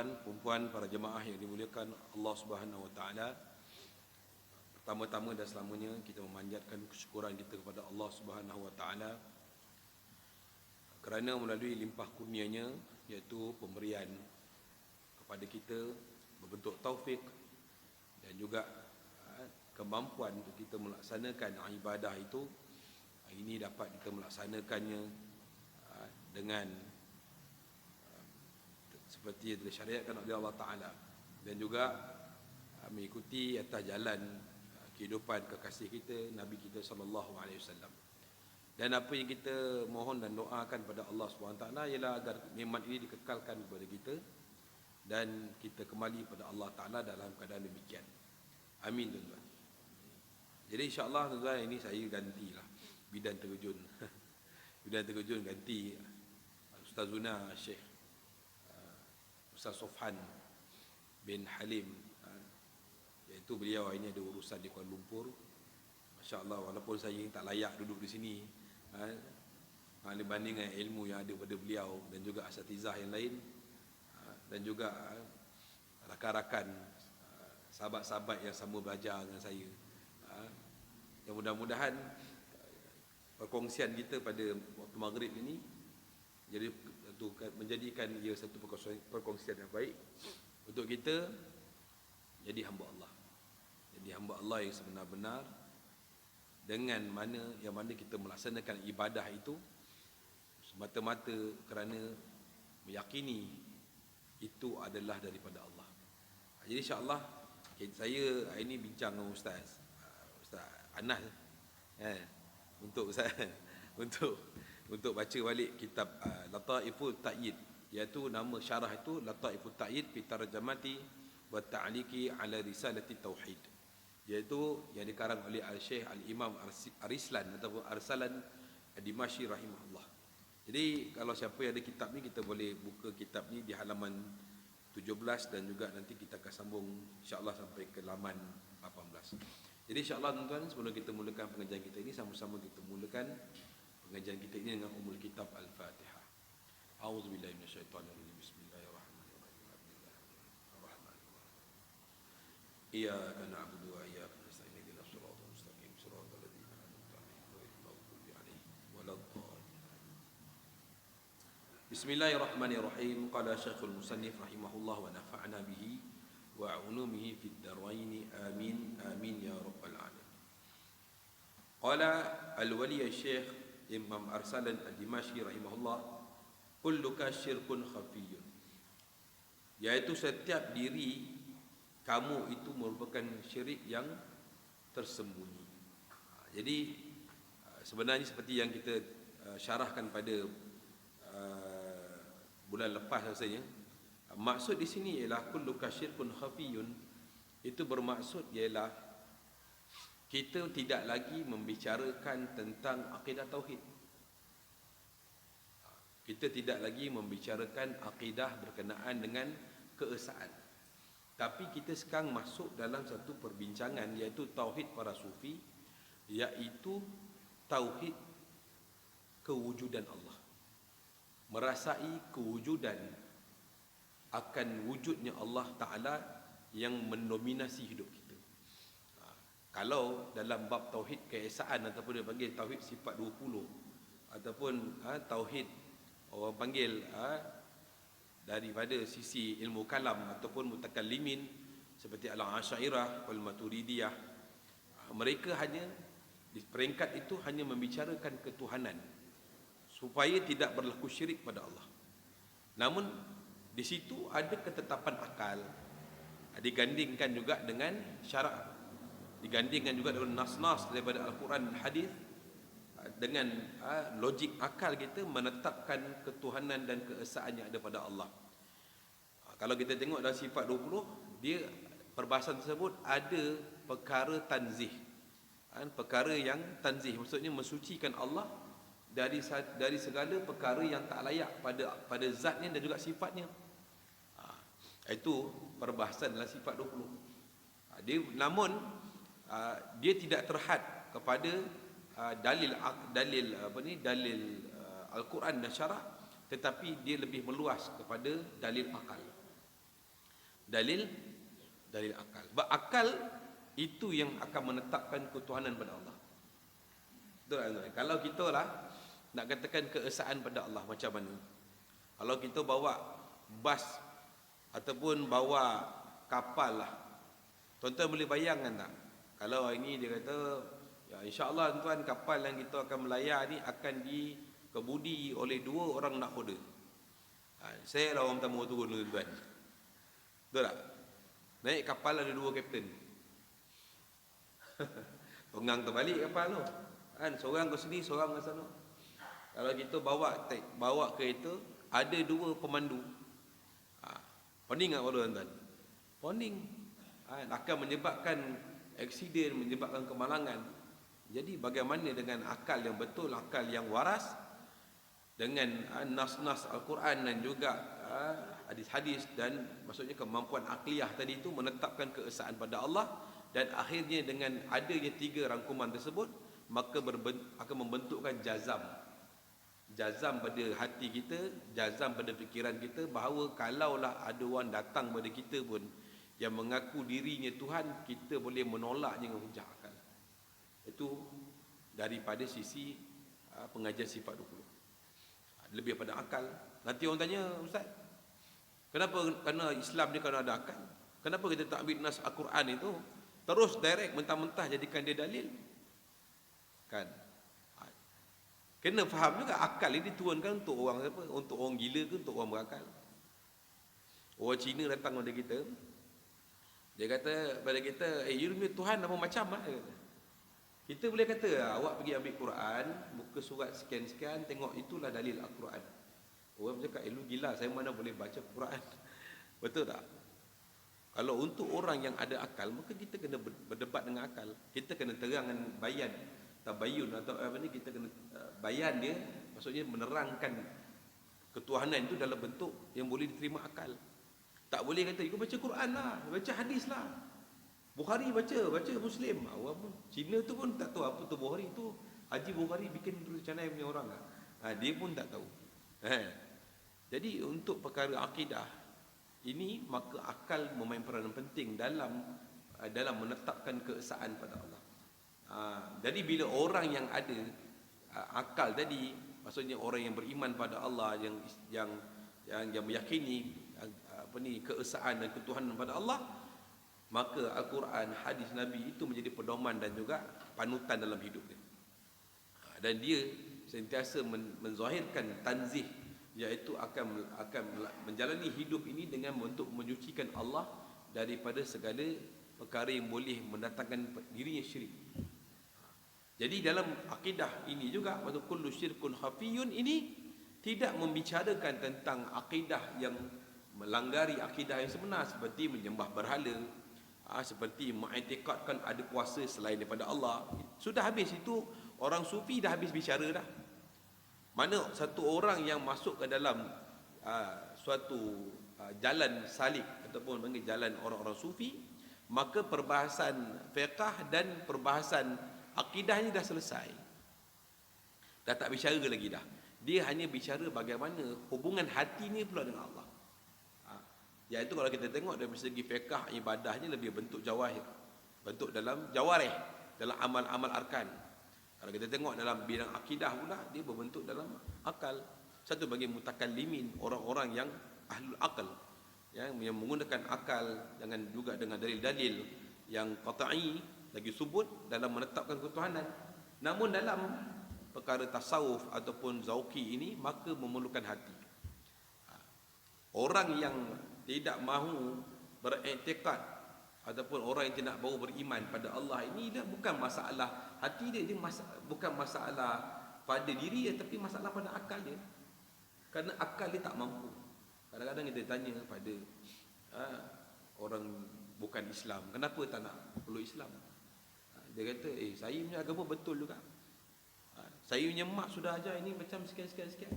tuan-tuan, perempuan, para jemaah yang dimuliakan Allah Subhanahu Wa Taala. Pertama-tama dan selamanya kita memanjatkan kesyukuran kita kepada Allah Subhanahu Wa Taala kerana melalui limpah kurnianya, iaitu pemberian kepada kita berbentuk taufik dan juga kemampuan untuk kita melaksanakan ibadah itu, ini dapat kita melaksanakannya dengan seperti yang disyariatkan oleh Allah Ta'ala, dan juga mengikuti atas jalan kehidupan kekasih kita, Nabi kita SAW. Dan apa yang kita mohon dan doakan pada Allah SWT ialah agar nikmat ini dikekalkan kepada kita dan kita kembali pada Allah Ta'ala dalam keadaan demikian. Amin tuan-tuan. Jadi insyaAllah tuan-tuan, ini saya gantilah bidan terjun. Bidan terjun ganti Ustazuna Syekh Ustaz Sofhan bin Halim, iaitu beliau ini ada urusan di Kuala Lumpur. Masya Allah, walaupun saya tak layak duduk di sini dibanding dengan ilmu yang ada pada beliau dan juga asatizah yang lain, dan juga rakan-rakan, sahabat-sahabat yang sama belajar dengan saya. Yang mudah-mudahan perkongsian kita pada waktu maghrib ini jadi menjadikan ia satu perkongsian yang baik untuk kita jadi hamba Allah. Jadi hamba Allah yang sebenar-benar, dengan mana kita melaksanakan ibadah itu semata-mata kerana meyakini itu adalah daripada Allah. Jadi insya-Allah saya hari ini bincang dengan Ustaz Anas untuk untuk baca balik kitab Lataifut Ta'yid, iaitu nama syarah itu Lataifut Ta'yid fi tarjamati wa ta'liqi ala risalati tauhid, iaitu yang dikarang oleh Al-Syekh Al-Imam Arislan ataupun Arsalan Ad-Dimashqi rahimahullah. Jadi kalau siapa yang ada kitab ni, kita boleh buka kitab ni di halaman 17 dan juga nanti kita akan sambung insya-Allah sampai ke halaman 18. Jadi insya-Allah tuan-tuan, sebelum kita mulakan pengajian kita ini, sama-sama kita mulakan pengajian kita ini dengan umul kitab Al-Fatihah. A'udzubillahi minasyaitonirrajim. Bismillahirrahmanirrahim. Iyyaka na'budu wa iyyaka nasta'in. Ihdinas siratal mustaqim. Siratal ladzina an'amta 'alaihim ghairil maghdubi 'alaihim waladdallin. Bismillahirrahmanirrahim. Qala Syekhul Musannif rahimahullah wa nafa'na bihi wa 'ulumihi fid darain. Amin amin ya rabbal alamin. Qala al-wali Syekh Imam Arsalan Ad-Dimashqi rahimahullah, kulluka syirkun khafiyyun, iaitu setiap diri kamu itu merupakan syirik yang tersembunyi. Jadi sebenarnya seperti yang kita syarahkan pada bulan lepas rasanya, maksud di sini ialah kulluka syirkun khafiyyun, itu bermaksud ialah kita tidak lagi membicarakan tentang akidah tauhid. Kita tidak lagi membicarakan akidah berkenaan dengan keesaan. Tapi kita sekarang masuk dalam satu perbincangan, iaitu tauhid para sufi, iaitu tauhid kewujudan Allah. Merasai kewujudan akan wujudnya Allah Ta'ala yang mendominasi hidup kita. Kalau dalam bab tauhid keesaan ataupun dia panggil tauhid sifat 20, ataupun tauhid orang panggil daripada sisi ilmu kalam ataupun mutakallimin seperti al-Asy'ariyah wal Maturidiyah, mereka hanya di peringkat itu hanya membicarakan ketuhanan supaya tidak berlaku syirik pada Allah. Namun di situ ada ketetapan akal, digandingkan juga dengan syarak, digandingkan juga dengan nas-nas daripada Al-Quran dan Hadis, dengan logik akal kita menetapkan ketuhanan dan keesaan yang ada pada Allah. Kalau kita tengok dalam sifat 20, dia perbahasan tersebut ada perkara tanzih, perkara yang tanzih, maksudnya mensucikan Allah dari segala perkara yang tak layak pada zatnya dan juga sifatnya. Itu perbahasan dalam sifat 20. Namun dia tidak terhad kepada dalil Al-Quran dan syarak, tetapi dia lebih meluas kepada dalil akal. dalil akal. Sebab akal itu yang akan menetapkan ketuhanan pada Allah. Betul tak? Kalau kita lah nak katakan keesaan pada Allah macam mana? Kalau kita bawa bas ataupun bawa kapal lah, tuan-tuan boleh bayangkan tak? Kalau hari ni dia kata, ya insya-Allah tuan-tuan, kapal yang kita akan melayar ni akan dikebudi oleh 2 orang nakhoda. Saya lah orang pertama turun tuan-tuan. Betul tak? Naik kapal ada 2 kapten. Pengang terbalik kapal tu. Kan seorang ke sini, seorang ke sana. Kalau kita bawa kereta, ada 2 pemandu. Poning tak tuan-tuan? Poning. Akan menyebabkan aksiden, menyebabkan kemalangan. Jadi bagaimana dengan akal yang betul, akal yang waras, dengan nas-nas Al-Quran dan juga hadis-hadis, dan maksudnya kemampuan akliyah tadi itu menetapkan keesaan pada Allah, dan akhirnya dengan adanya 3 rangkuman tersebut, maka akan membentukkan jazam pada hati kita, jazam pada fikiran kita, bahawa kalaulah ada orang datang pada kita pun yang mengaku dirinya Tuhan, kita boleh menolaknya dengan hujah akal. Itu daripada sisi pengajian sifat 20. Lebih pada akal. Nanti orang tanya, Ustaz, kenapa? Kerana Islam ni kalau ada akal, kenapa kita tak ambil nas Al-Quran itu terus direct mentah-mentah jadikan dia dalil? Kan? Kena faham juga akal ini diturunkan untuk orang apa? Untuk orang gila ke untuk orang berakal? Orang Cina datang pada kita, dia kata pada kita, you punya Tuhan apa macam lah? Kita boleh kata, awak pergi ambil Quran, muka surat sekian-sekian, tengok itulah dalil Al-Quran. Orang cakap, lu gila, saya mana boleh baca Quran? Betul tak? Kalau untuk orang yang ada akal, maka kita kena berdebat dengan akal. Kita kena terang dengan bayan, tabayun atau apa ni, kita kena bayan dia, maksudnya menerangkan ketuhanan itu dalam bentuk yang boleh diterima akal. Tak boleh kata, you baca Quran lah, baca hadis lah, Bukhari baca Muslim. Orang pun Cina tu pun tak tahu apa tu Bukhari tu. Haji Bukhari bikin tulis canai punya orang lah. Dia pun tak tahu. Jadi untuk perkara akidah ini, maka akal memain peranan penting dalam menetapkan keesaan pada Allah. Jadi bila orang yang ada akal tadi, maksudnya orang yang beriman pada Allah, yang meyakini keesaan dan ketuhanan pada Allah, maka Al-Quran, hadis Nabi itu menjadi pedoman dan juga panutan dalam hidup dia. Dan dia sentiasa menzahirkan tanzih, iaitu akan menjalani hidup ini dengan untuk menyucikan Allah daripada segala perkara yang boleh mendatangkan dirinya syirik. Jadi dalam akidah ini juga, waktu kullu syirkun khafiyun ini tidak membicarakan tentang akidah yang melanggari akidah yang sebenar, seperti menyembah berhala, seperti mengiktikadkan ada kuasa selain daripada Allah. Sudah habis itu, orang sufi dah habis bicara dah. Mana satu orang yang masuk ke dalam suatu jalan salik ataupun panggil jalan orang-orang sufi, maka perbahasan fiqh dan perbahasan akidahnya dah selesai. Dah tak bicara lagi dah. Dia hanya bicara bagaimana hubungan hati ni pula dengan Allah. Iaitu kalau kita tengok dari segi fiqh, ibadahnya lebih bentuk jawahir, bentuk dalam jawarih, dalam amal-amal arkan. Kalau kita tengok dalam bidang akidah pula, dia berbentuk dalam akal. Satu bagi mutakallimin, orang-orang yang ahlul akal, yang menggunakan akal, jangan juga dengan dalil-dalil yang qat'i lagi subut dalam menetapkan ketuhanan. Namun dalam perkara tasawuf ataupun zauqi ini, maka memerlukan hati. Orang yang tidak mahu beriktikad ataupun orang yang tidak mahu beriman pada Allah ini, dia bukan masalah hati dia, bukan masalah pada diri dia, tapi masalah pada akal dia. Kerana akal dia tak mampu. Kadang-kadang kita tanya pada orang bukan Islam, kenapa tak nak peluk Islam? Dia kata, saya punya agama betul juga. Saya punya mak sudah ajar ini macam sekian.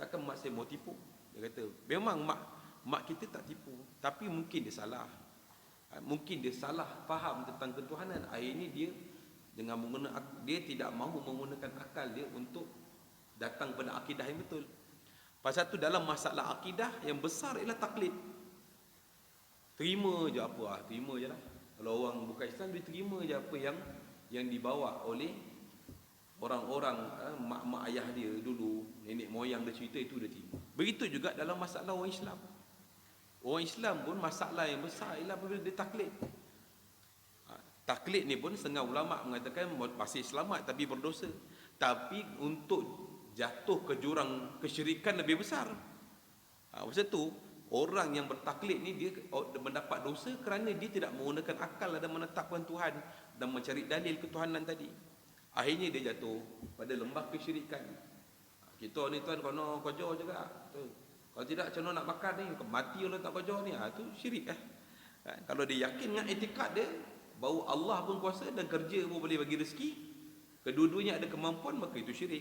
Takkan mak saya mau tipu? Dia kata, memang mak kita tak tipu, tapi mungkin dia salah. Mungkin dia salah faham tentang ketuhanan. Akhirnya dia dengan dia tidak mahu menggunakan akal dia untuk datang pada akidah yang betul. Pasal tu dalam masalah akidah yang besar ialah taklid. Terima je apa, terima je lah. Kalau orang bukan Islam, dia terima je apa yang dibawa oleh orang-orang, mak-mak ayah dia dulu, nenek moyang dia cerita, itu dia terima. Begitu juga dalam masalah orang Islam. Orang Islam pun masalah yang besar ialah apabila dia taklid. Taklid ni pun setengah ulama mengatakan masih selamat tapi berdosa. Tapi untuk jatuh ke jurang kesyirikan lebih besar. Sebab tu orang yang bertaklid ni dia mendapat dosa kerana dia tidak menggunakan akal dan menetapkan Tuhan dan mencari dalil ketuhanan tadi. Akhirnya dia jatuh pada lembah kesyirikan. Kita ni tuan kono kojo juga. Kalau tidak macam mana nak makan ni, mati orang tak kojo ni, tu syirik . Kalau dia yakin dengan etikad dia bahawa Allah pun kuasa dan kerja pun boleh bagi rezeki, kedua-duanya ada kemampuan, maka itu syirik.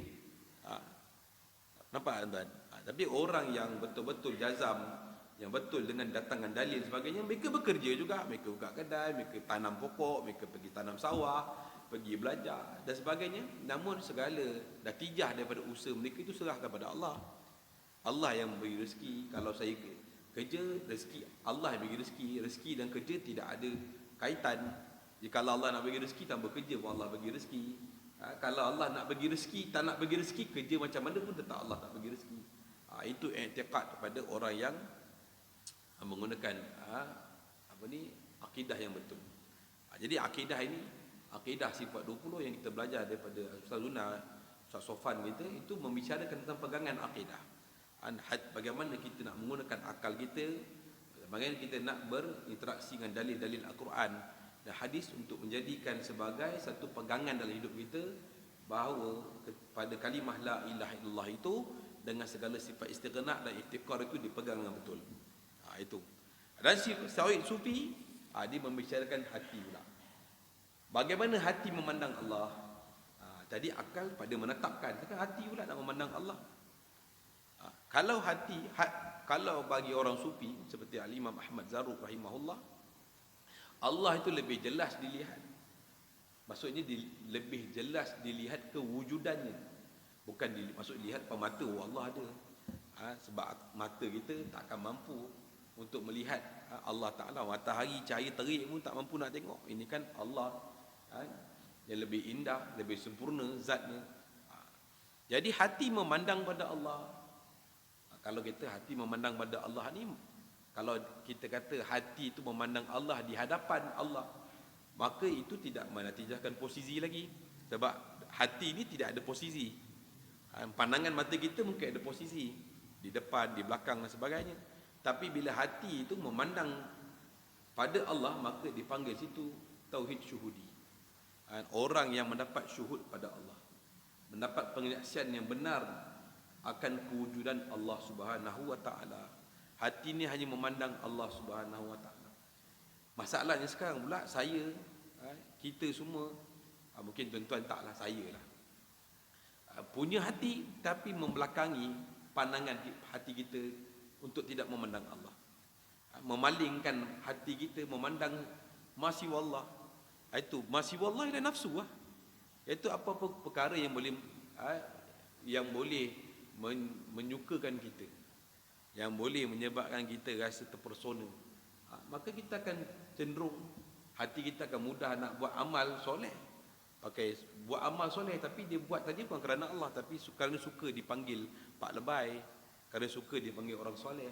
Nampak tuan? Tapi orang yang betul-betul jazam, yang betul dengan datangan dalil sebagainya, mereka bekerja juga, mereka buka kedai, mereka tanam pokok, mereka pergi tanam sawah, pergi belajar dan sebagainya. Namun segala natijah daripada usaha mereka itu serahkan pada Allah. Allah yang memberi rezeki. Kalau saya kerja, rezeki Allah yang bagi rezeki. Rezeki dan kerja tidak ada kaitan. Jika Allah nak bagi rezeki, tanpa kerja pun Allah bagi rezeki. Kalau Allah nak bagi rezeki, tak nak bagi rezeki, kerja macam mana pun tetap Allah tak bagi rezeki. Itu i'tiqad kepada orang yang menggunakan akidah yang betul. Jadi akidah ini, akidah sifat 20 yang kita belajar daripada Ustaz Luna, Ustaz Sofan kita, itu membicarakan tentang pegangan akidah. Bagaimana kita nak menggunakan akal kita, bagaimana kita nak berinteraksi dengan dalil-dalil Al-Quran dan hadis untuk menjadikan sebagai satu pegangan dalam hidup kita bahawa pada kalimah la ilaha illallah itu dengan segala sifat istighna dan iftikar itu dipegang dengan betul. Itu. Dan Syahid Sufi dia membicarakan hati pula. Bagaimana hati memandang Allah? Tadi akal pada menetapkan, sekarang hati pula nak memandang Allah. Kalau kalau bagi orang sufi seperti Al-Imam Ahmad Zarruq rahimahullah, Allah itu lebih jelas dilihat. Maksudnya lebih jelas dilihat kewujudannya. Bukan maksud lihat pemata, Allah ada. Sebab mata kita tak akan mampu untuk melihat Allah Ta'ala. Matahari cahaya terik pun tak mampu nak tengok. Ini kan Allah yang lebih indah, lebih sempurna zatnya. Jadi hati memandang pada Allah. Kalau kita hati memandang pada Allah ni, kalau kita kata hati itu memandang Allah di hadapan Allah, maka itu tidak menatijahkan posisi lagi. Sebab hati ini tidak ada posisi. Pandangan mata kita mungkin ada posisi, di depan, di belakang dan sebagainya. Tapi bila hati itu memandang pada Allah, maka dipanggil situ tauhid syuhudi. Orang yang mendapat syuhud pada Allah, mendapat penyaksian yang benar akan kewujudan Allah Subhanahu wa taala. Hati ni hanya memandang Allah Subhanahu wa taala. Masalahnya sekarang pula saya, kita semua, mungkin tuan-tuan taklah, saya lah, punya hati tapi membelakangi pandangan hati kita untuk tidak memandang Allah. Memalingkan hati kita memandang masih wallah. Itu masih wallah ialah nafsu lah. Iaitu apa-apa perkara yang boleh menyukakan kita, yang boleh menyebabkan kita rasa terpersona, maka kita akan cenderung, hati kita akan mudah nak buat amal soleh. Buat amal soleh tapi dia buat tadi bukan kerana Allah, tapi kerana suka dipanggil pak lebay, kerana suka dipanggil orang soleh.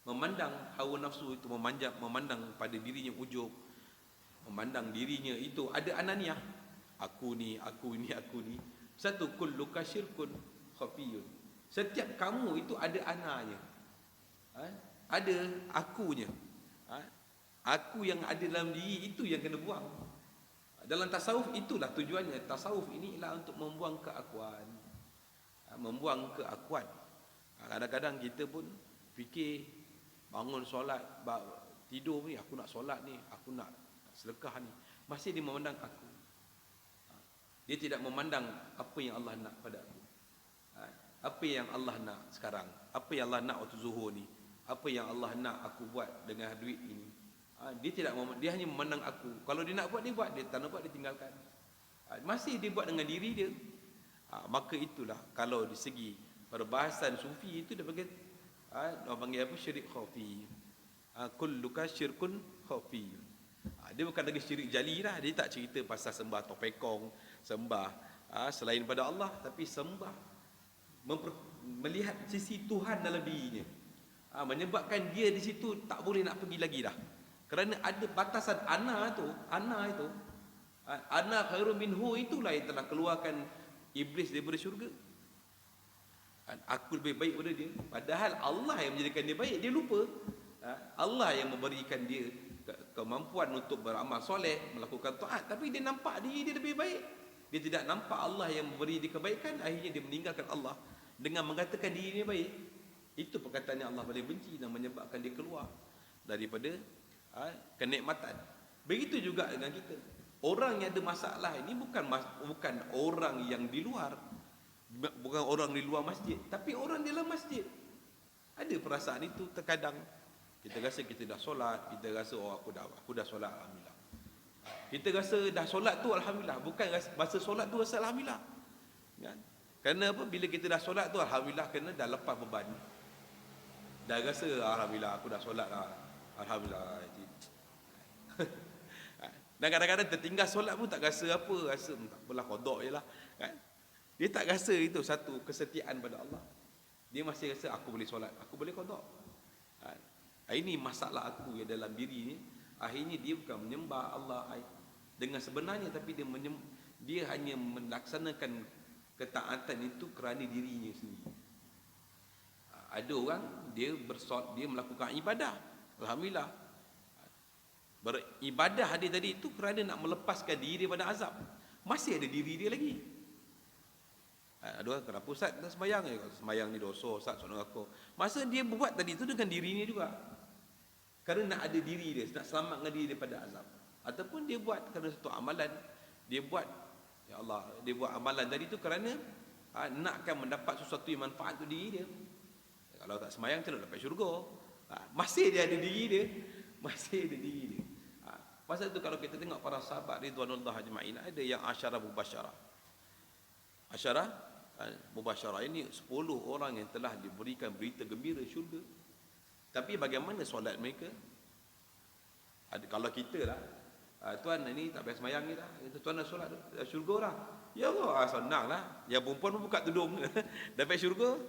Memandang hawa nafsu itu, memandang pada dirinya ujub, memandang dirinya itu ada ananiah. Aku ni. Satu, kulluka syirkun khafiyun. Setiap kamu itu ada ananya. Ada akunya. Aku yang ada dalam diri itu yang kena buang. Dalam tasawuf itulah tujuannya. Tasawuf ini ialah untuk membuang keakuan. Membuang keakuan. Kadang-kadang kita pun fikir bangun solat, tidur ni, aku nak solat ni, aku nak sedekah ni, masih dia memandang aku. Dia tidak memandang apa yang Allah nak pada aku. Apa yang Allah nak sekarang, apa yang Allah nak waktu zuhur ni, apa yang Allah nak aku buat dengan duit ini. Dia hanya memandang aku. Kalau dia nak buat, dia buat. Dia tak nak buat, dia tinggalkan. Masih dia buat dengan diri dia. Maka itulah, kalau di segi perbahasan sufi itu dia panggil, dia panggil apa, syirik khafi. kulluka syirkun khafiyun. Dia bukan lagi syirik jali dah. Dia tak cerita pasal sembah topekong, sembah selain pada Allah, tapi sembah melihat sisi Tuhan dalam dirinya. Menyebabkan dia di situ tak boleh nak pergi lagi dah. Kerana ada batasan ana itu, ana khairun minhu, itulah yang telah keluarkan iblis daripada syurga. Aku lebih baik daripada dia. Padahal Allah yang menjadikan dia baik, dia lupa. Allah yang memberikan dia kemampuan untuk beramal soleh, melakukan taat, tapi dia nampak diri dia lebih baik. Dia tidak nampak Allah yang memberi dia kebaikan, akhirnya dia meninggalkan Allah dengan mengatakan diri dia baik. Itu perkataan yang Allah paling benci dan menyebabkan dia keluar daripada kenikmatan. Begitu juga dengan kita. Orang yang ada masalah ini bukan orang yang di luar, bukan orang di luar masjid, tapi orang di dalam masjid. Ada perasaan itu terkadang. Kita rasa kita dah solat, kita rasa aku dah solat, alhamdulillah. Kita rasa dah solat tu alhamdulillah, bukan masa solat tu rasa alhamdulillah. Kan? Kerana apa? Bila kita dah solat tu alhamdulillah, kerana dah lepas beban. Dah rasa alhamdulillah aku dah solat lah. Alhamdulillah. Dan kadang-kadang tertinggal solat pun tak rasa apa, rasa tak apalah, qada jelah, kan? Dia tak rasa itu satu kesetiaan pada Allah. Dia masih rasa aku boleh solat, aku boleh qada. Ini masalah aku yang dalam diri ni. Akhirnya dia bukan menyembah Allah dengan sebenarnya, tapi dia hanya melaksanakan ketaatan itu kerana dirinya sendiri. Ada orang dia melakukan ibadah, alhamdulillah. Beribadah dia tadi itu kerana nak melepaskan diri daripada azab. Masih ada diri dia lagi. Ada orang, kenapa Ustaz tak sembahyang? Sembahyang ni dosa Ustaz, soal aku. Masa dia buat tadi itu dengan dirinya juga. Kerana nak ada diri dia, nak selamatkan diri daripada azab. Ataupun dia buat kerana satu amalan, dia buat, ya Allah, dia buat amalan tadi itu kerana nakkan mendapat sesuatu yang manfaat untuk diri dia. Kalau tak sembahyang, macam mana dapat syurga? Masih dia ada diri dia. Masih ada diri dia. Pasal itu kalau kita tengok para sahabat ridwanullah ajma'in, ada yang asyarah mubasyarah. Asyarah mubasyarah ini 10 orang yang telah diberikan berita gembira syurga. Tapi bagaimana solat mereka? Kalau kita lah, tuan ini tak payah sembahyang ni dah, tuan nak solat syurga lah. Ya Allah, senang lah. Yang perempuan pun buka tudung dapat syurga.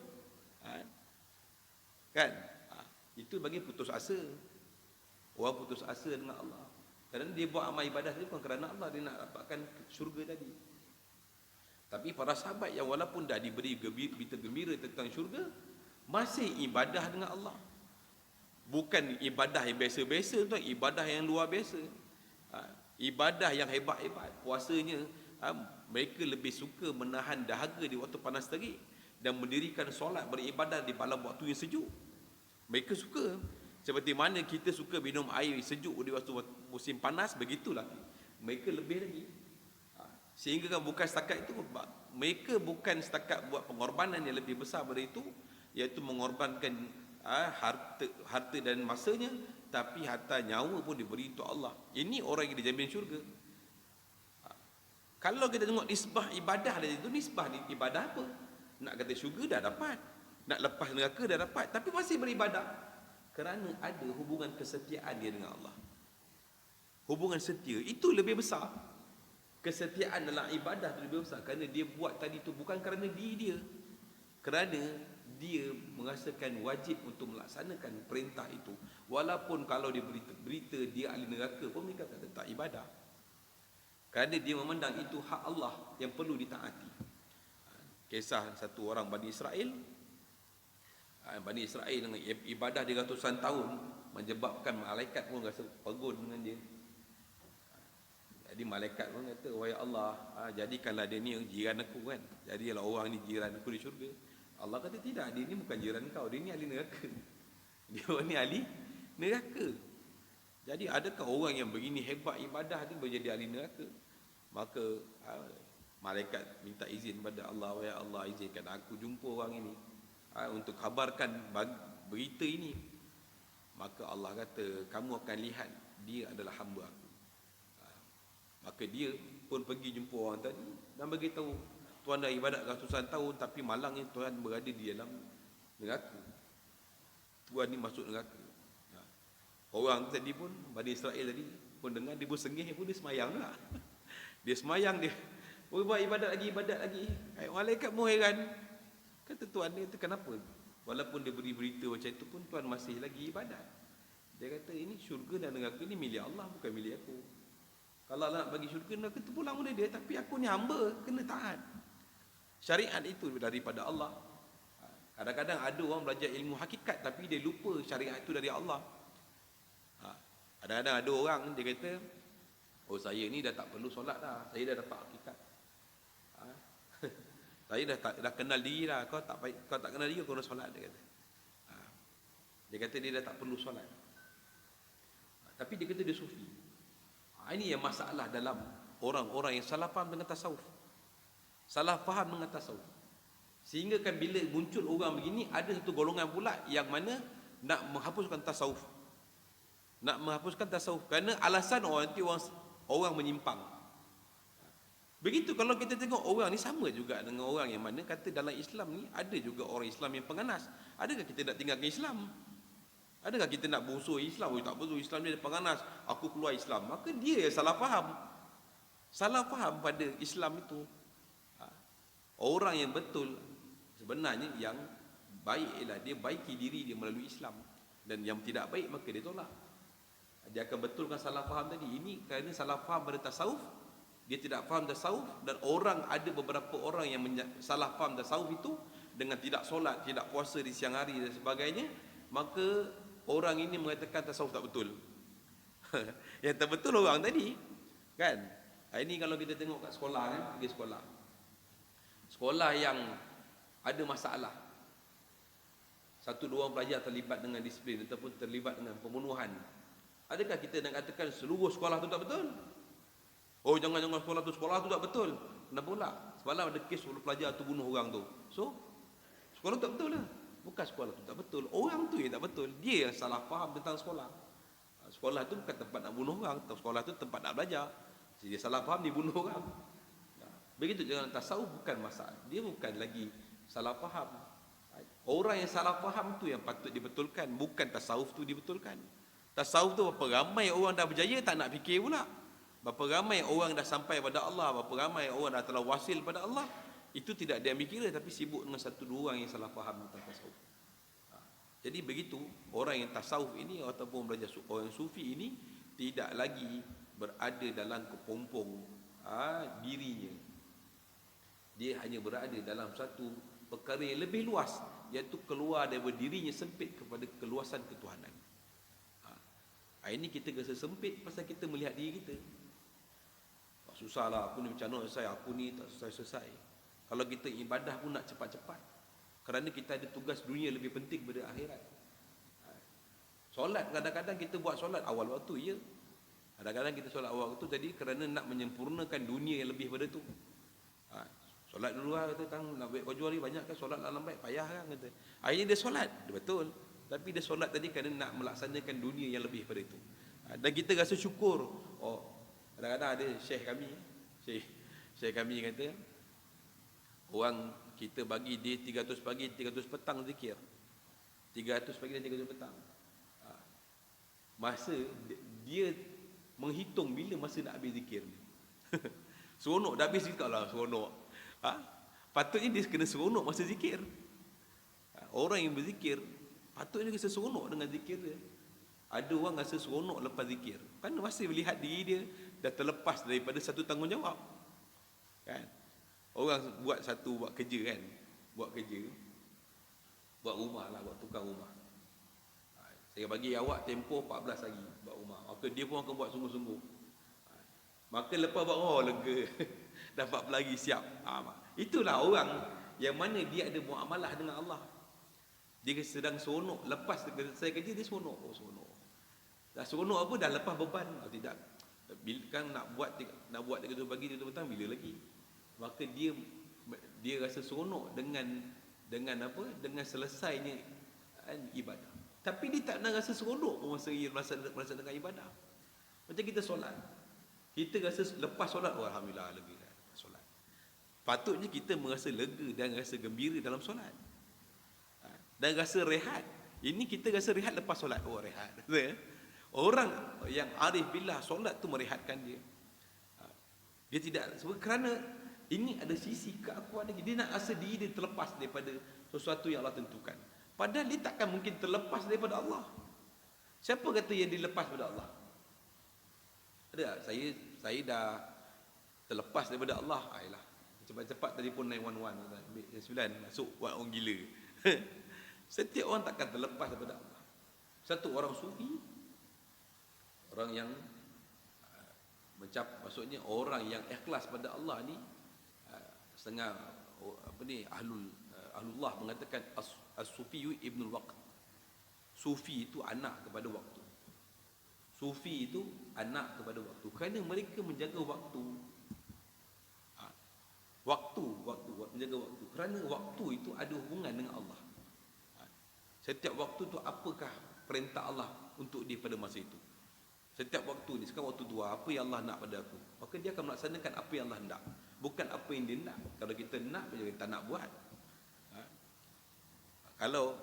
Kan? Itu bagi putus asa. Orang putus asa dengan Allah. Kerana dia buat amal ibadah tadi bukan kerana Allah, dia nak dapatkan syurga tadi. Tapi para sahabat yang walaupun dah diberi berita gembira tentang syurga, masih ibadah dengan Allah. Bukan ibadah yang biasa-biasa, tuan, ibadah yang luar biasa. Ibadah yang hebat-hebat. Puasanya, mereka lebih suka menahan dahaga di waktu panas terik dan mendirikan solat beribadah di malam waktu yang sejuk. Mereka suka. Seperti mana kita suka minum air sejuk di waktu musim panas, begitulah mereka lebih lagi. Sehingga kan bukan setakat itu, mereka bukan setakat buat pengorbanan yang lebih besar daripada itu, iaitu mengorbankan harta dan masanya, tapi harta nyawa pun diberi untuk Allah. Ini orang yang dijamin syurga. Kalau kita tengok nisbah ibadah dia itu, nisbah ibadah apa? Nak kata syurga dah dapat, nak lepas neraka dah dapat, tapi masih beribadah kerana ada hubungan kesetiaan dia dengan Allah. Hubungan setia itu lebih besar. Kesetiaan dalam ibadah itu lebih besar kerana dia buat tadi itu bukan kerana diri dia, kerana dia merasakan wajib untuk melaksanakan perintah itu. Walaupun kalau dia berita dia ahli neraka pun mereka kata tak ibadah. Kerana dia memandang itu hak Allah yang perlu ditaati. Kisah satu orang Bani Israel. Bani Israel dengan ibadah dia ratusan tahun, menyebabkan malaikat pun rasa pegun dengan dia. Jadi malaikat pun kata, wahai Allah, jadikanlah dia ni jiran aku kan. Jadilah orang ni jiran aku di syurga. Allah kata tidak, dia ni bukan jiran kau, dia ni ahli neraka. Dia ni ahli neraka. Jadi adakah orang yang begini hebat ibadah dia menjadi ahli neraka? Maka malaikat minta izin pada Allah, wahai Allah, izinkan aku jumpa orang ini untuk kabarkan berita ini. Maka Allah kata, kamu akan lihat dia adalah hamba aku. Maka dia pun pergi jumpa orang tadi dan beritahu, Tuan dah ibadat ratusan tahun, tapi malangnya Tuhan berada di dalam neraka. Tuhan ni masuk neraka. Orang tadi pun, Bani Israel tadi pun dengar, dia pun sengih pun, dia semayang juga. Dia semayang, dia buat ibadat lagi. Malaikat pun heran. Kata Tuhan dia, kata kenapa? Walaupun dia beri berita macam itu pun, Tuhan masih lagi ibadat. Dia kata, ini syurga dan neraka ni milik Allah, bukan milik aku. Kalau Allah nak bagi syurga, neraka tu pulang oleh dia. Tapi aku ni hamba, kena taat. Syariat itu daripada Allah. Kadang-kadang ada orang belajar ilmu hakikat, tapi dia lupa syariat itu dari Allah. Kadang-kadang ada orang, dia kata, oh saya ni dah tak perlu solat dah, saya dah dapat hakikat. Saya dah kenal diri dah. Kau tak kenal diri, kau kena solat, dia kata. Dia kata dia dah tak perlu solat. Tapi dia kata dia sufi. Ini yang masalah dalam orang-orang yang salah faham dengan tasawuf. Salah faham dengan tasawuf. Sehingga kan bila muncul orang begini, ada satu golongan pula yang mana nak menghapuskan tasawuf. Nak menghapuskan tasawuf kerana alasan orang menyimpang. Begitu kalau kita tengok orang ni sama juga dengan orang yang mana kata dalam Islam ni ada juga orang Islam yang penganas. Adakah kita nak tinggalkan Islam? Adakah kita nak bungsu Islam? Oh tak betul, Islam ni ada penganas, aku keluar Islam. Maka dia yang salah faham. Salah faham pada Islam itu. Orang yang betul sebenarnya yang baik ialah dia baiki diri dia melalui Islam, dan yang tidak baik maka dia tolak. Dia akan betulkan salah faham tadi. Ini kerana salah faham pada tasawuf. Dia tidak faham tasawuf, dan ada beberapa orang yang salah faham tasawuf itu dengan tidak solat, tidak puasa di siang hari dan sebagainya. Maka orang ini mengatakan tasawuf tak betul. Yang tak betul orang tadi, kan? Ini kalau kita tengok kat sekolah kan, pergi sekolah yang ada masalah, satu dua orang pelajar terlibat dengan disiplin ataupun terlibat dengan pembunuhan, adakah kita nak katakan seluruh sekolah tu tak betul? Oh jangan sekolah tu tak betul. Kenapa pula? Semalam ada kes 10 pelajar tu bunuh orang tu. So sekolah tu tak betul lah. Bukan sekolah tu tak betul, orang tu yang tak betul. Dia yang salah faham tentang sekolah. Sekolah tu bukan tempat nak bunuh orang, sekolah tu tempat nak belajar. Jadi dia salah faham, dia bunuh orang. Begitu dengan tasawuf, bukan masalah. Dia bukan lagi salah faham. Orang yang salah faham tu yang patut dibetulkan, bukan tasawuf tu dibetulkan. Tasawuf tu berapa ramai orang dah berjaya tak nak fikir pula. Berapa ramai orang dah sampai pada Allah, berapa ramai orang dah telah wasil pada Allah. Itu tidak dia mikir, tapi sibuk dengan satu dua orang yang salah faham tentang tasawuf. Jadi begitu, orang yang tasawuf ini ataupun belajar orang sufi ini tidak lagi berada dalam kepompong dirinya. Dia hanya berada dalam satu perkara yang lebih luas, iaitu keluar daripada dirinya sempit kepada keluasan ketuhanan. Ini kita rasa sempit pasal kita melihat diri kita. Susahlah, aku ni macam mana selesai, aku ni tak selesai-selesai. Kalau kita ibadah pun nak cepat-cepat, kerana kita ada tugas dunia lebih penting daripada akhirat. Solat, kadang-kadang kita buat solat awal waktu, ya. Kadang-kadang kita solat awal waktu jadi kerana nak menyempurnakan dunia yang lebih pada tu. Solat dulu lah, kata Kang, nak baik baju hari banyak kan, solat dalam baik, payah kan, kata. Akhirnya dia solat, dia betul. Tapi dia solat tadi kerana nak melaksanakan dunia yang lebih pada itu. Dan kita rasa syukur. Oh, kadang-kadang ada syekh kami kata, orang kita bagi dia 300 pagi, 300 petang zikir. 300 pagi dan 300 petang. Masa dia menghitung bila masa nak habis zikir ni. Seronok dah habis zikir lah, seronok. Patutnya dia kena seronok masa zikir. Orang yang berzikir patutnya rasa seronok dengan zikir dia. Ada orang rasa seronok lepas zikir, kerana masih melihat diri dia dah terlepas daripada satu tanggungjawab, kan? Orang buat kerja kan, buat rumah lah, buat tukang rumah. Saya bagi awak tempoh 14 hari buat rumah, maka dia pun akan buat sungguh-sungguh. Maka lepas buat lega. Dah 14 hari siap. Itulah orang yang mana dia ada muamalah dengan Allah. Dia sedang seronok, lepas selesai kerja dia seronok. Oh seronok. Dah seronok apa? Dah lepas beban. Tidak. Kan nak buat 3 pagi 3 petang bila lagi? Maka dia rasa seronok dengan apa? Dengan selesainya ibadah. Tapi dia tak nak rasa seronok masa dia melaksanakan ibadah. Macam kita solat. Kita rasa lepas solat, oh, alhamdulillah lega dah solat. Patutnya kita merasa lega dan rasa gembira dalam solat. Dan rasa rehat. Ini kita rasa rehat lepas solat. Oh rehat. Orang yang arif billah, solat tu merehatkan dia. Dia tidak, sebab kerana ini ada sisi keakuan lagi. Dia nak rasa diri dia terlepas daripada sesuatu yang Allah tentukan. Padahal dia takkan mungkin terlepas daripada Allah. Siapa kata yang dilepas daripada Allah? Ada tak? Saya dah terlepas daripada Allah. Ayolah, cepat-cepat telefon 911, ambil yang 9, masuk buat orang gila. Setiap orang takkan terlepas daripada Allah. Satu orang sufi, orang yang maksudnya orang yang ikhlas pada Allah ni, setengah ahlullah mengatakan as-sufiyu ibnul waqt. Sufi itu anak kepada waktu. Sufi itu anak kepada waktu. Kerana mereka menjaga waktu. Waktu, menjaga waktu. Kerana waktu itu ada hubungan dengan Allah. Setiap waktu tu apakah perintah Allah untuk dia pada masa itu. Setiap waktu ni, sekarang waktu dua, apa yang Allah nak pada aku, maka dia akan melaksanakan apa yang Allah nak, bukan apa yang dia nak. Kalau kita nak, kita tak nak buat. Kalau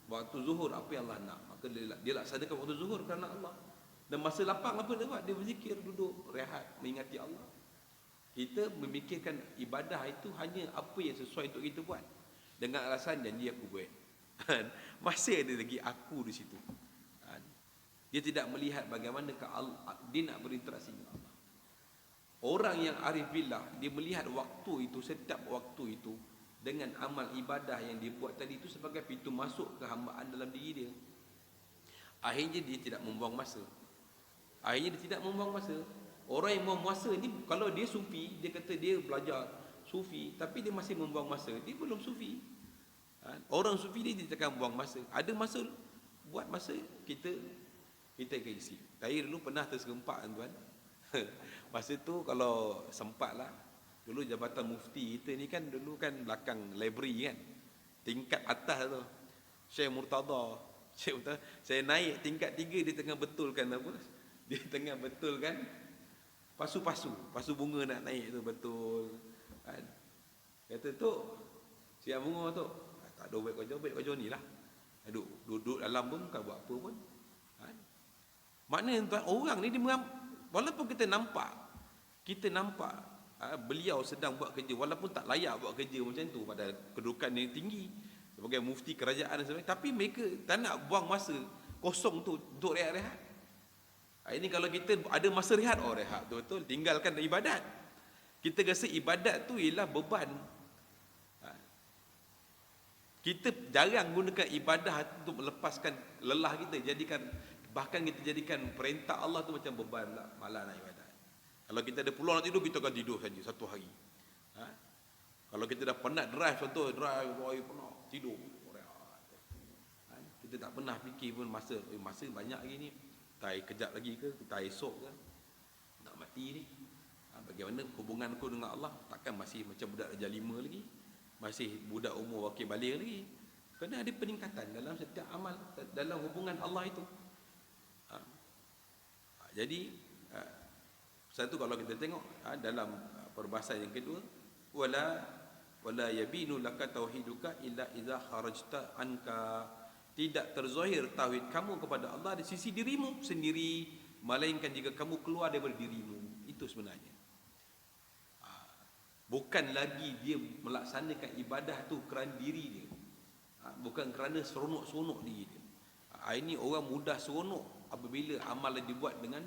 waktu zuhur, apa yang Allah nak, maka dia laksanakan waktu zuhur kerana Allah. Dan masa lapang apa dia buat? Dia berzikir, duduk, rehat, mengingati Allah. Kita memikirkan ibadah itu hanya apa yang sesuai untuk kita buat, dengan alasan janji aku buat. Masih ada lagi aku di situ. Dia tidak melihat bagaimana dia nak berinteraksi dengan Allah. Orang yang arif billah, dia melihat waktu itu, setiap waktu itu, dengan amal ibadah yang dia buat tadi itu sebagai pintu masuk kehambaan dalam diri dia. Akhirnya dia tidak membuang masa. Orang yang membuang masa ni, kalau dia sufi, dia kata dia belajar sufi, tapi dia masih membuang masa, dia belum sufi. Orang sufi dia takkan buang masa. Ada masa, buat masa, kita akan isi. Saya dulu pernah terserempak, tuan. Masa tu kalau sempat lah, dulu jabatan mufti kita ni kan, dulu kan belakang library kan, tingkat atas tu, Syekh Murtada, saya naik tingkat 3, dia tengah betulkan apa, dia tengah betulkan pasu bunga nak naik tu, betul kan. Kata tu, siap bunga tu, tak ada baik kau ni lah, duduk dalam pun bukan buat apa pun. Maknanya tuan, orang ni dia walaupun kita nampak beliau sedang buat kerja, walaupun tak layak buat kerja macam tu, pada kedudukan yang tinggi sebagai mufti kerajaan dan sebagainya, tapi mereka tak nak buang masa kosong tu untuk rehat-rehat. Ini kalau kita ada masa rehat, rehat betul-betul, tinggalkan ibadat. Kita rasa ibadat tu ialah beban. Kita jarang gunakan ibadah untuk melepaskan lelah kita, bahkan kita jadikan perintah Allah tu macam beban lah, malah nak ibadat. Kalau kita ada peluang nak tidur, kita akan tidur saja satu hari. Kalau kita dah penat drive, contoh drive, penat, tidur. Kita tak pernah fikir pun masa banyak lagi ni, tak kejap lagi ke, tak esok ke, nak mati ni. Bagaimana hubungan aku dengan Allah? Takkan masih macam budak darjah 5 lagi, masih budak umur wakil balik lagi. Kena ada peningkatan dalam setiap amal, dalam hubungan Allah itu. Jadi satu, kalau kita tengok dalam perbahasan yang kedua, wala yabinu laka tauhiduka illa idza kharajta anka, tidak terzahir tauhid kamu kepada Allah di sisi dirimu sendiri, melainkan jika kamu keluar daripada dirimu. Itu sebenarnya. Bukan lagi dia melaksanakan ibadah tu kerana diri dia, bukan kerana seronok-seronok diri dia. Ini orang mudah seronok apabila amal yang dibuat dengan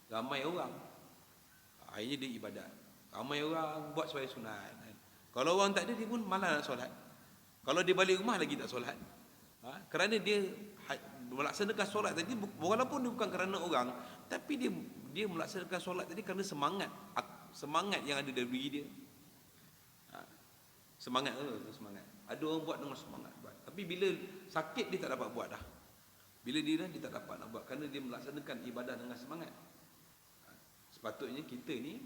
ramai orang. Akhirnya dia ibadat. Ramai orang buat sebagai sunat. Kalau orang tak ada, dia pun malas nak solat. Kalau dia balik rumah lagi tak solat. Kerana dia melaksanakan solat tadi, walaupun dia bukan kerana orang, tapi dia melaksanakan solat tadi kerana semangat yang ada dalam diri dia. Semangat. Ada orang buat dengan semangat buat. Tapi bila sakit, dia tak dapat buat dah. Bila dia tak dapat nak buat kerana dia melaksanakan ibadah dengan semangat. Sepatutnya kita ni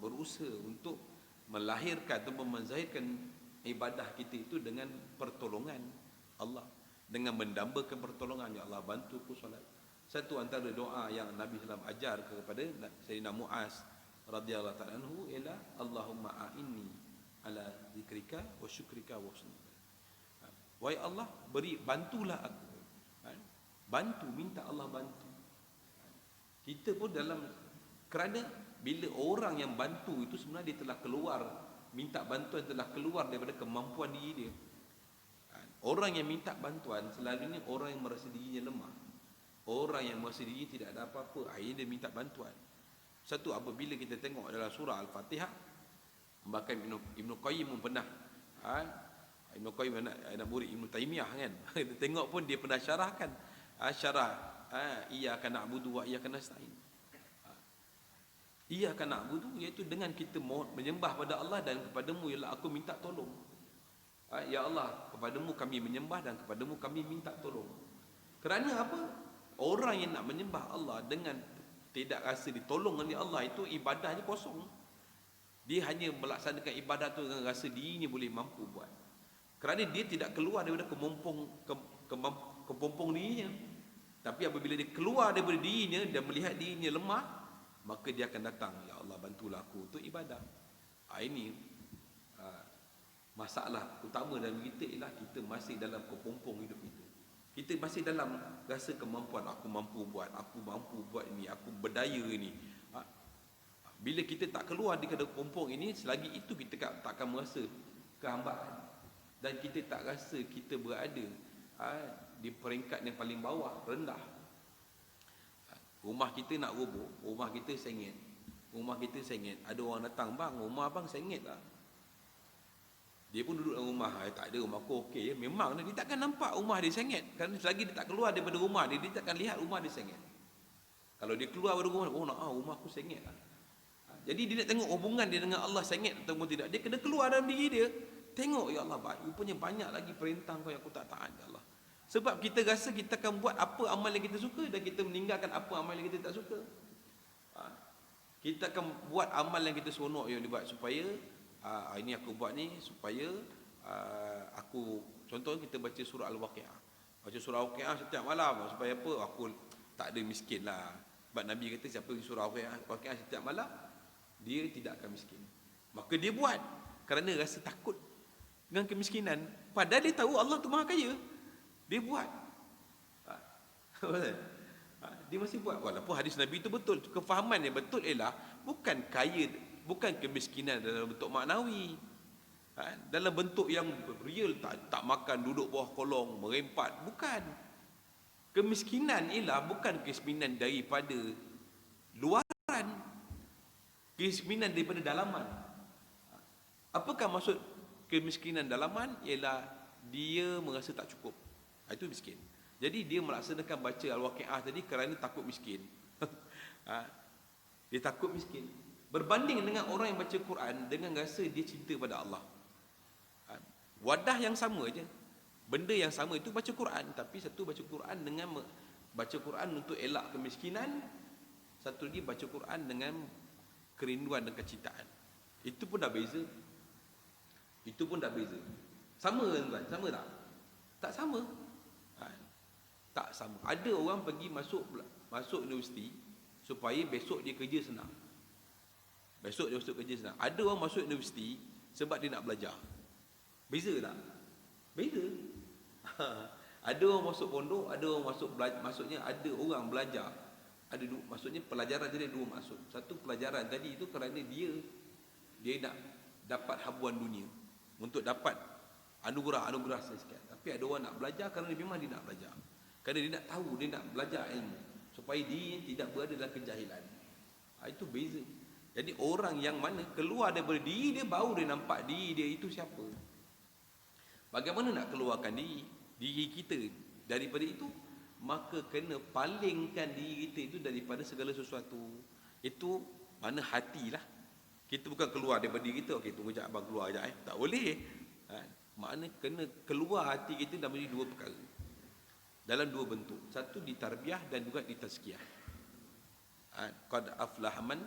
berusaha untuk melahirkan atau menzahirkan ibadah kita itu dengan pertolongan Allah, dengan mendambakan pertolongan. Ya Allah, bantu aku solat. Satu antara doa yang Nabi SAW ajar kepada Sayyidina Muaz radhiyallahu ta'ala anhu ialah Allahumma a'inni ala zikrika wa syukrika wa husni. Wahai Allah, bantulah aku. Bantu, minta Allah bantu. Kita pun dalam, kerana bila orang yang bantu itu sebenarnya dia telah keluar, minta bantuan telah keluar daripada kemampuan diri dia. Orang yang minta bantuan selalunya orang yang merasa dirinya lemah. Orang yang merasa dirinya tidak ada apa-apa, akhirnya dia minta bantuan. Satu, apabila kita tengok dalam surah Al-Fatihah, bahkan Ibn Qayyim pun pernah, Ibn Qayyim anak murid Ibn Taymiyah kan, kita tengok pun dia pernah syarahkan, iyyaka na'budu wa iyyaka nasta'in. Iyyaka na'budu iaitu dengan kita menyembah pada Allah, dan kepadamu ialah aku minta tolong. Ya Allah, kepadamu kami menyembah dan kepadamu kami minta tolong. Kerana apa? Orang yang nak menyembah Allah dengan tidak rasa ditolong oleh Allah, itu ibadahnya kosong. Dia hanya melaksanakan ibadat tu dengan rasa dirinya boleh mampu buat. Kerana dia tidak keluar daripada kepompong dirinya. Tapi apabila dia keluar daripada dirinya dan melihat dirinya lemah, maka dia akan datang, ya Allah bantulah aku, itu ibadah. Ini masalah utama dalam kita ialah kita masih dalam kepompong hidup kita. Kita masih dalam rasa kemampuan, aku mampu buat ini, aku berdaya ini. Bila kita tak keluar di kepompong ini, selagi itu kita tak akan merasa kehambaan, dan kita tak rasa kita berada di peringkat yang paling bawah, rendah. Rumah kita nak roboh, rumah kita sengit, ada orang datang, bang, rumah abang sengit lah. Dia pun duduk dalam rumah, tak ada, rumah aku okey. Memang dia takkan nampak rumah dia sengit, kerana selagi dia tak keluar daripada rumah dia, dia takkan lihat rumah dia sengit. Kalau dia keluar dari rumah, rumah aku sengit lah. Jadi dia nak tengok hubungan dia dengan Allah sengit atau tidak, dia kena keluar dalam diri dia. Tengok, ya Allah, rupanya banyak lagi perintah kau yang aku tak taat, ya Allah. Sebab kita rasa kita akan buat apa amal yang kita suka, dan kita meninggalkan apa amal yang kita tak suka. Kita akan buat amal yang kita seronok yang dibuat, supaya ini aku buat ni supaya aku, contoh kita baca surah Al-Waqi'ah. Baca surah Al-Waqi'ah setiap malam, supaya apa? Aku tak ada miskin lah. Sebab Nabi kata siapa yang surah Al-Waqi'ah setiap malam, dia tidak akan miskin. Maka dia buat kerana rasa takut dengan kemiskinan. Padahal dia tahu Allah tu Maha Kaya. Dia buat. Dia masih buat. Walaupun hadis Nabi itu betul, kefahaman yang betul ialah bukan kaya, bukan kemiskinan dalam bentuk maknawi, dalam bentuk yang real, tak makan, duduk bawah kolong, merempat, bukan. Kemiskinan ialah bukan kemiskinan daripada luaran, kemiskinan daripada dalaman. Apakah maksud kemiskinan dalaman? Ialah dia merasa tak cukup, itu miskin. Jadi dia melaksanakan baca Al-Waqi'ah tadi kerana takut miskin. Dia takut miskin. Berbanding dengan orang yang baca Quran dengan rasa dia cinta pada Allah. Wadah yang sama je, benda yang sama itu baca Quran, tapi satu baca Quran dengan baca Quran untuk elak kemiskinan, satu lagi baca Quran dengan kerinduan dan kecintaan. Itu pun dah beza. Sama kan? Sama tak? Tak sama. Tak sama. Ada orang pergi masuk universiti supaya besok dia kerja senang. Ada orang masuk universiti sebab dia nak belajar. Beza tak? Beza. Ada orang masuk pondok, ada orang maksudnya ada orang belajar. Maksudnya pelajaran tadi dua maksud. Satu, pelajaran tadi itu kerana dia nak dapat habuan dunia, untuk dapat anugerah sekian. Tapi ada orang nak belajar kerana memang dia nak belajar, kerana dia nak tahu, dia nak belajar ilmu supaya dia tidak berada dalam kejahilan. Itu beza. Jadi orang yang mana keluar daripada diri dia, baru dia nampak diri dia itu siapa. Bagaimana nak keluarkan diri kita daripada itu? Maka kena palingkan diri kita itu daripada segala sesuatu. Itu mana hatilah. Kita bukan keluar daripada diri kita, okey tunggu sekejap abang keluar sekejap, tak boleh. Makna kena keluar hati kita dalam dua perkara, dalam dua bentuk. Satu di tarbiyah dan juga di tazkiyah. Qad aflaha man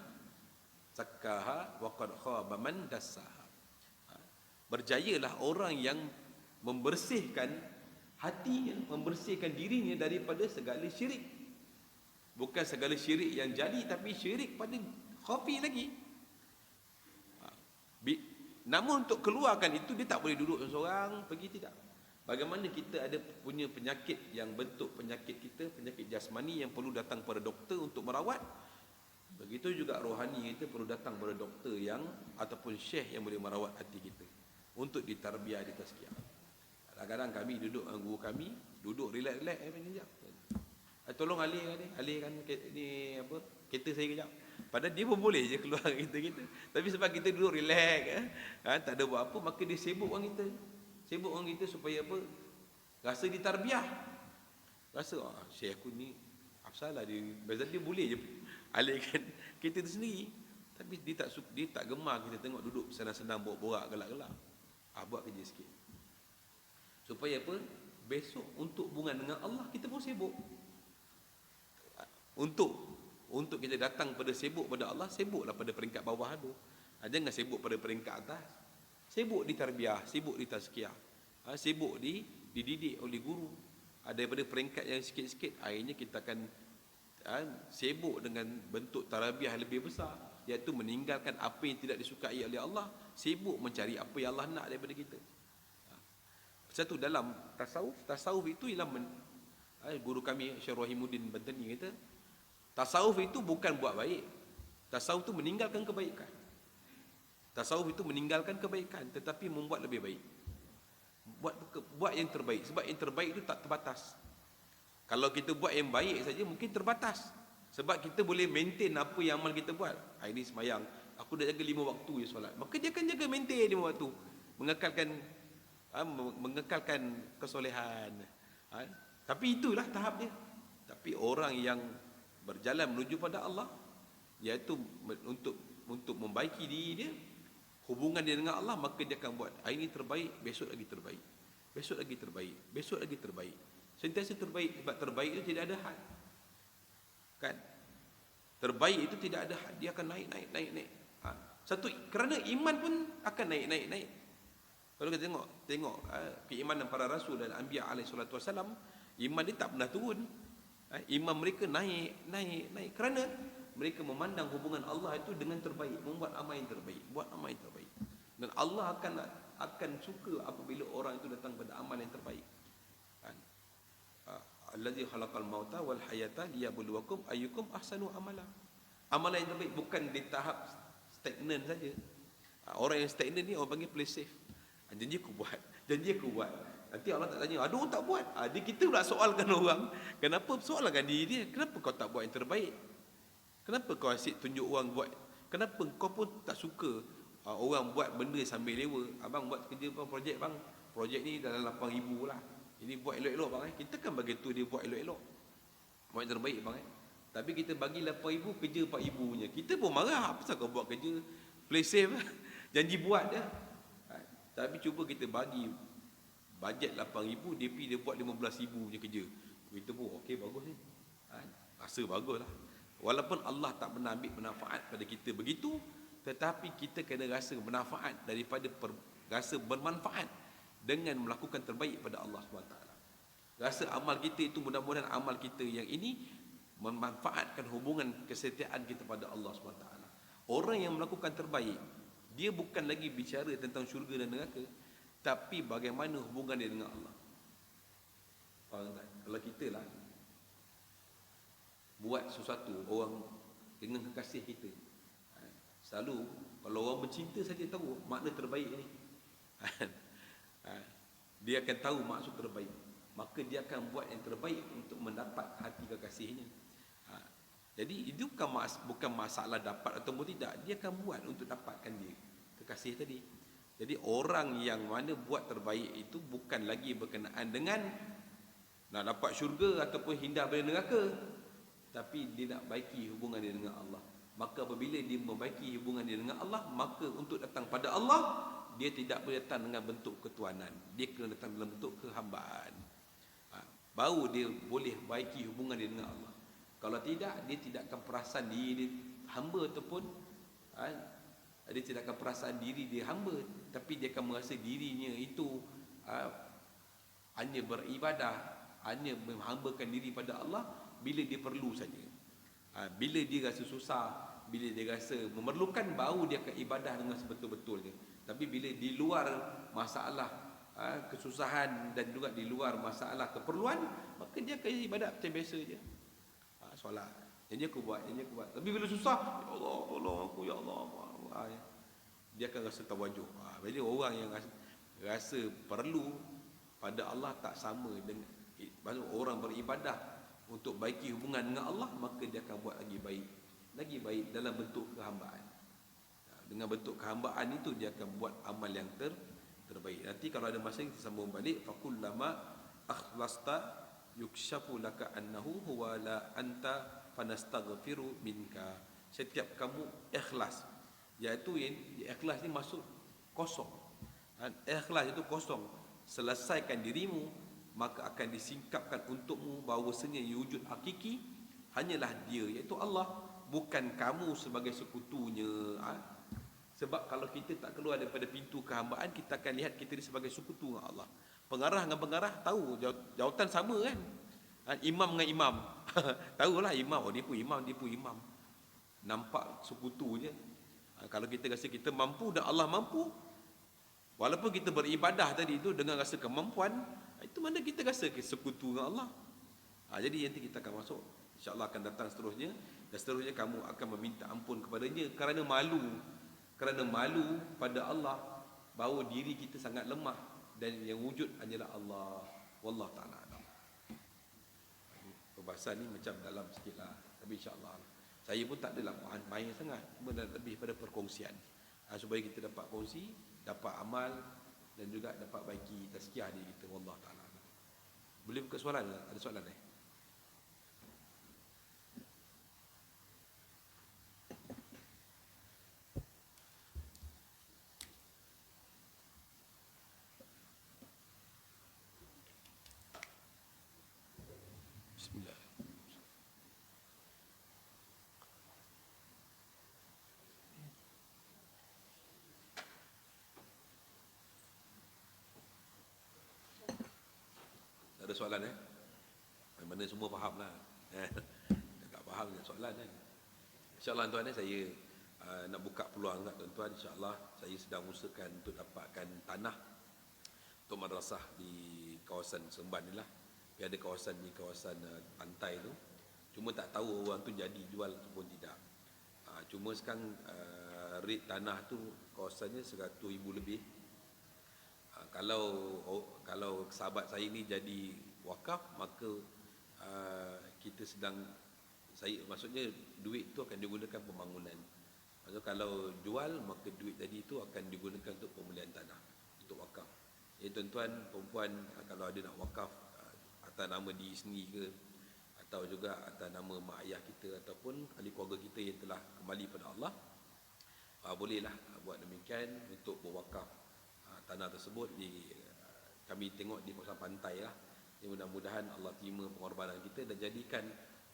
zakkaha wa qad khaba man dassaha. Berjayalah orang yang membersihkan hatinya, membersihkan dirinya daripada segala syirik. Bukan segala syirik yang jali, tapi syirik pada khafi lagi. Namun untuk keluarkan itu, dia tak boleh duduk seorang pergi, tidak. Bagaimana kita ada punya penyakit yang bentuk penyakit kita, penyakit jasmani yang perlu datang pada doktor untuk merawat. Begitu juga rohani kita perlu datang pada doktor yang ataupun syekh yang boleh merawat hati kita untuk ditarbiyah, ditazkiyah. Kadang-kadang kami duduk dengan guru kami, duduk relax-relax sekejap. Tolong alihkan ni apa? Kereta saya kejap. Padahal dia pun boleh je keluar kereta kita. Tapi sebab kita duduk relax, tak ada buat apa, maka dia sibuk orang kita. Sibuk orang kita supaya apa? Rasa ditarbiyah. Rasa syekh aku ni apa salah dia? Biasa dia boleh je alihkan kereta tu sendiri. Tapi dia tak gemar kita tengok duduk senang-senang borak-borak gelak-gelak. Buat kerja sikit. Supaya apa? Besok untuk hubungan dengan Allah kita pun sibuk. Untuk kita datang pada sibuk pada Allah, sibuklah pada peringkat bawah tu. Jangan sibuk pada peringkat atas. Sibuk di tarbiyah, sibuk di tazkiyah. Sibuk dididik oleh guru. Daripada peringkat yang sikit-sikit, akhirnya kita akan sibuk dengan bentuk tarbiyah lebih besar, iaitu meninggalkan apa yang tidak disukai oleh Allah, sibuk mencari apa yang Allah nak daripada kita. Satu dalam tasawuf itu ialah guru kami Syekh Rahimuddin Bantani kata, tasawuf itu bukan buat baik. Tasawuf itu meninggalkan kebaikan. Tasawuf itu meninggalkan kebaikan tetapi membuat lebih baik. Buat yang terbaik. Sebab yang terbaik itu tak terbatas. Kalau kita buat yang baik saja mungkin terbatas. Sebab kita boleh maintain apa yang amal kita buat. Hari ni semayang, aku dah jaga 5 waktu je solat. Maka dia akan jaga maintain 5 waktu. Mengekalkan kesolehan. Tapi itulah tahap dia. Tapi orang yang berjalan menuju pada Allah, iaitu untuk membaiki diri dia, hubungan dia dengan Allah, maka dia akan buat hari ini terbaik, besok lagi terbaik, besok lagi terbaik, besok lagi terbaik, sentiasa terbaik. Sebab terbaik itu tidak ada had, kan? Terbaik itu tidak ada had, dia akan naik. Satu, kerana iman pun akan naik. Kalau kita tengok keimanan para rasul dan anbiya alaihi salatu wasalam, iman dia tak pernah turun. Iman mereka naik kerana mereka memandang hubungan Allah itu dengan terbaik, membuat amal yang terbaik, buat amal yang terbaik. Dan Allah akan suka apabila orang itu datang pada amal yang terbaik. Allazi khalaqal mauta wal hayata liyabluwakum ayyukum ahsanu amala. Amalan yang terbaik bukan di tahap stagnan saja. Orang yang stagnan ni orang panggil play safe. Janji aku buat. Nanti Allah tak tanya, aduh tak buat. Kita pula soalkan orang. Kenapa soalkan diri dia? Kenapa kau tak buat yang terbaik? Kenapa kau asyik tunjuk orang buat? Kenapa kau pun tak suka orang buat benda sambil lewa? Abang buat kerja projek bang. Projek ni dalam 8,000 lah. Ini buat elok-elok bang. Kita kan bagi tu dia buat elok-elok. Buat yang terbaik bang. Tapi kita bagi 8,000, kerja 4,000 punya. Kita pun marah. Apa kau buat kerja? Play safe. Janji buat dah. Tapi cuba kita bagi bajet 8,000, dia buat 15,000 punya kerja. Kita pun okey, bagus ni. Rasa bagus lah. Walaupun Allah tak pernah ambil manfaat pada kita begitu, tetapi kita kena rasa manfaat daripada rasa bermanfaat dengan melakukan terbaik pada Allah SWT. Rasa amal kita itu, mudah-mudahan amal kita yang ini memanfaatkan hubungan kesetiaan kita pada Allah SWT. Orang yang melakukan terbaik, dia bukan lagi bicara tentang syurga dan neraka, tapi bagaimana hubungan dia dengan Allah. Kalau kita lah buat sesuatu orang dengan kekasih kita, selalu kalau orang bercinta saja tahu makna terbaik ni. Dia akan tahu maksud terbaik, maka dia akan buat yang terbaik untuk mendapat hati kekasihnya. Jadi itu bukan masalah dapat atau tidak, dia akan buat untuk dapatkan dia kekasih tadi. Jadi orang yang mana buat terbaik itu bukan lagi berkenaan dengan nak dapat syurga ataupun hindar dari neraka, tapi dia nak baiki hubungan dia dengan Allah. Maka apabila dia membaiki hubungan dia dengan Allah, maka untuk datang pada Allah, dia tidak boleh datang dengan bentuk ketuanan, dia kena datang dalam bentuk kehambaan. Baru dia boleh baiki hubungan dia dengan Allah. Kalau tidak, dia tidak akan perasan diri dia hamba, ataupun dia tidak akan perasaan diri dia hamba, tapi dia akan merasa dirinya itu hanya beribadah, hanya menghambakan diri pada Allah bila dia perlu saja. Bila dia rasa susah, bila dia rasa memerlukan, baru dia akan ibadah dengan sebetul-betulnya. Tapi bila di luar masalah kesusahan dan juga di luar masalah keperluan, maka dia akan ibadat macam biasa je. Solat, yang aku buat. Tapi bila susah, ya Allah, tolong aku, ya Allah. Dia akan rasa tawajuh. Jadi orang yang rasa perlu pada Allah tak sama dengan orang beribadah untuk baiki hubungan dengan Allah, maka dia akan buat lagi baik dalam bentuk kehambaan. Dengan bentuk kehambaan itu dia akan buat amal yang terbaik. Nanti kalau ada masa kita sambung balik, fakullama akhlasta yukshafu laka annahu huwa la anta fanastaghfiru minka. Setiap kamu ikhlas, iaitu ikhlas ni maksud kosong. Ikhlas itu kosong. Selesaikan dirimu, maka akan disingkapkan untukmu bahawasanya wujud hakiki hanyalah dia, iaitu Allah, bukan kamu sebagai sekutunya. Sebab kalau kita tak keluar daripada pintu kehambaan, kita akan lihat kita ni sebagai sekutu dengan Allah. Pengarah dengan pengarah tahu jawatan sama kan. Imam dengan imam tahulah imam, dia pun imam, nampak sekutunya. Kalau kita rasa kita mampu dan Allah mampu, walaupun kita beribadah tadi itu dengan rasa kemampuan, itu mana kita rasa sekutu dengan Allah. Jadi nanti kita akan masuk, insya-Allah akan datang seterusnya, dan seterusnya kamu akan meminta ampun kepadanya kerana malu pada Allah bahawa diri kita sangat lemah dan yang wujud hanyalah Allah. Wallahu taala alam. Perbahasan ni macam dalam sikitlah, tapi insya-Allah saya pun tak adalah main sangat, cuma lebih pada perkongsian, supaya kita dapat kongsi, dapat amal dan juga dapat baiki tazkiyah diri kita. Wallahu taala alam. Boleh buka soalan? Ada soalan ni? Bismillah. Ada soalan mana semua faham lah. Tak faham dengan soalan kan. InsyaAllah tuan saya nak buka peluang kat tuan-tuan. InsyaAllah saya sedang usahakan untuk dapatkan tanah untuk madrasah di kawasan Seremban ni lah. Dia ada kawasan di kawasan pantai tu. Cuma tak tahu orang tu jadi jual ataupun tidak. Cuma sekarang rate tanah tu kawasannya 100,000 lebih. Kalau sahabat saya ni jadi wakaf, maka kita maksudnya duit tu akan digunakan pembangunan. Maksudnya kalau jual, maka duit tadi tu akan digunakan untuk pembelian tanah, untuk wakaf. Jadi tuan-tuan, perempuan, kalau ada nak wakaf atas nama diri sendiri ke, atau juga atas nama mak ayah kita ataupun ahli keluarga kita yang telah kembali pada Allah, bolehlah buat demikian untuk berwakaf tanah tersebut. Kami tengok di kawasan pantai lah. Mudah-mudahan Allah terima pengorbanan kita dan jadikan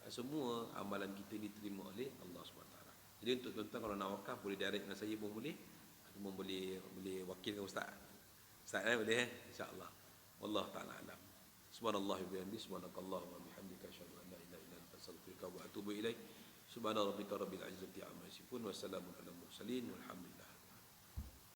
semua amalan kita diterima oleh Allah SWT. Jadi untuk tuan-tuan kalau nak wakaf, boleh direct dengan saya pun boleh, ataupun boleh wakilkan Ustaz. Ustaz boleh insya-Allah. Wallahu taala alam. Subhanallah wa bihamdihi, subhanakallahumma wa bihamdika, asyhadu an la ilaha illa anta, astaghfiruka wa atubu ilaik. Subhana rabbika rabbil izzati amma yasifun, wa salamun alal mursalin, walhamdulillah.